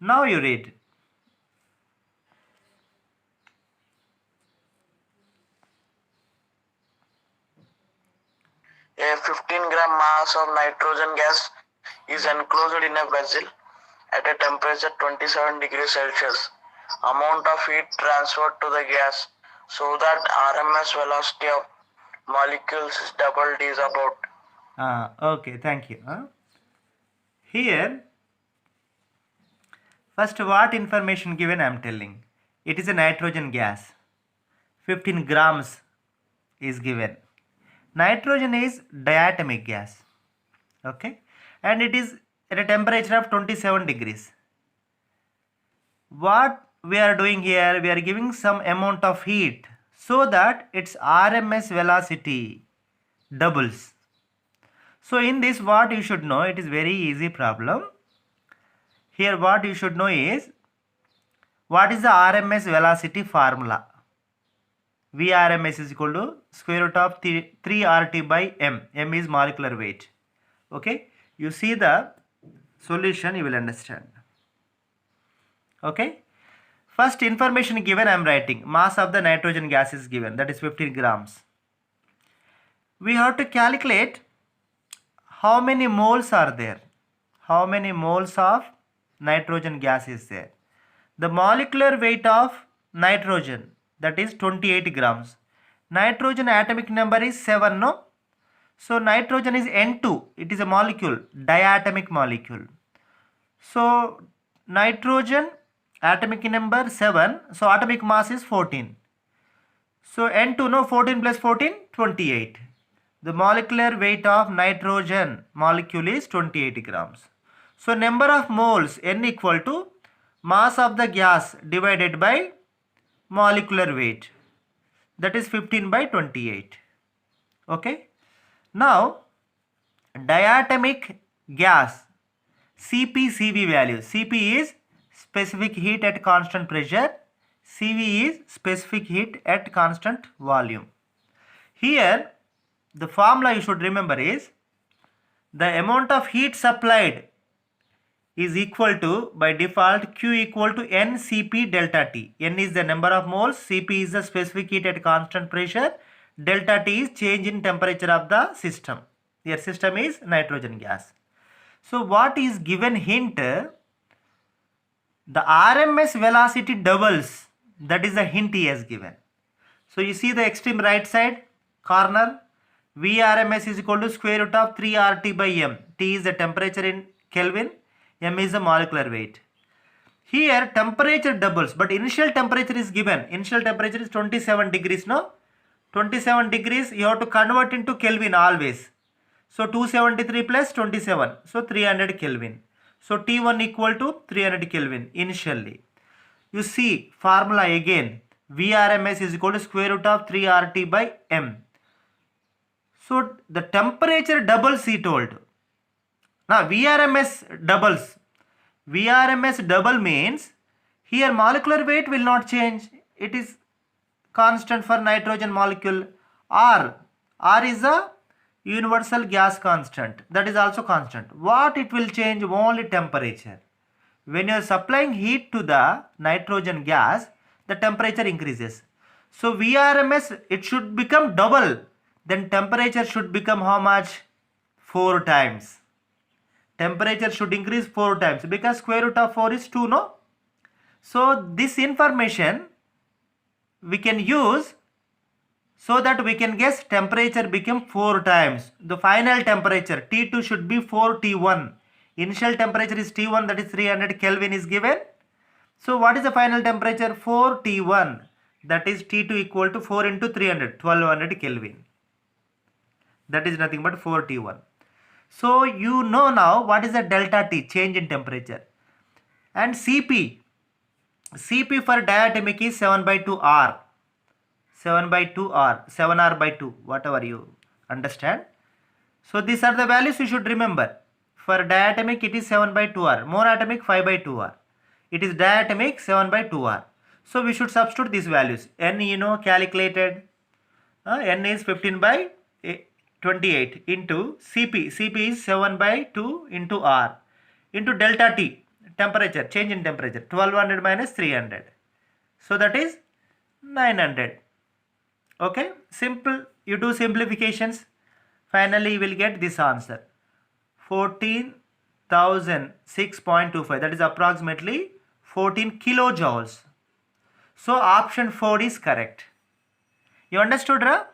Now you read. A 15-gram mass of nitrogen gas is enclosed in a vessel at a temperature 27 degrees Celsius. Amount of heat transferred to the gas so that RMS velocity of molecules is doubled is about. Okay, thank you. Here, first what information given I am telling. It is a nitrogen gas. 15 grams is given. Nitrogen is diatomic gas. Okay, and it is at a temperature of 27 degrees. What we are doing here, we are giving some amount of heat so that its RMS velocity doubles. So in this, what you should know, it is very easy problem. Here what you should know is, what is the RMS velocity formula? Vrms is equal to square root of 3 RT by m. M is molecular weight. Okay, you see the solution, you will understand. Okay, first information given I am writing. Mass of the nitrogen gas is given, that is 15 grams. We have to calculate how many moles are there. How many moles of nitrogen gas is there? The molecular weight of nitrogen, that is 28 grams. Nitrogen atomic number is 7, no? So nitrogen is N2, it is a molecule, diatomic molecule. So nitrogen atomic number 7, so atomic mass is 14. So N2, no, 14 plus 14, 28. The molecular weight of nitrogen molecule is 28 grams. So number of moles, N equal to mass of the gas divided by molecular weight, that is 15 by 28. Okay. Now diatomic gas CP/Cv value. Cp is specific heat at constant pressure. Cv is specific heat at constant volume. Here the formula you should remember is, the amount of heat supplied is equal to, by default, Q equal to N Cp delta T. N is the number of moles, Cp is the specific heat at constant pressure, delta T is change in temperature of the system. Your system is nitrogen gas. So what is given hint? The RMS velocity doubles, that is the hint he has given. So you see the extreme right side corner, Vrms is equal to square root of 3 RT by m. T is the temperature in Kelvin, m is the molecular weight. Here temperature doubles, but initial temperature is given. Initial temperature is 27 degrees, no? 27 degrees you have to convert into Kelvin always. So 273 plus 27, so 300 Kelvin. So T1 equal to 300 Kelvin initially. You see formula again, Vrms is equal to square root of 3 RT by m. So the temperature doubles, he told. Now Vrms doubles. Vrms double means here molecular weight will not change. It is constant for nitrogen molecule. R is a universal gas constant, that is also constant. What it will change? Only temperature. When you are supplying heat to the nitrogen gas, the temperature increases. So Vrms, it should become double. Then temperature should become how much? 4 times. Temperature should increase 4 times, because square root of 4 is 2, no? So this information we can use so that we can guess temperature become 4 times. The final temperature T2 should be 4 T1. Initial temperature is T1, that is 300 Kelvin is given. So what is the final temperature? 4 T1, that is T2 equal to 4 into 300, 1200 Kelvin. That is nothing but 4 T1. So you know now what is the delta T, change in temperature. And Cp for diatomic is 7 by 2 R. 7 by 2 R, 7 R by 2, whatever you understand. So these are the values you should remember. For diatomic it is 7 by 2 R, monatomic 5 by 2 R. It is diatomic 7 by 2 R. So we should substitute these values. N you know calculated. N is 15 by 28 into Cp. Cp is 7 by 2 into R into delta T. temperature, change in temperature, 1200 minus 300. So that is 900. Okay, simple, you do simplifications, finally you will get this answer, 14,006.25, that is approximately 14 kilojoules. So option 4 is correct. You understood, Ra?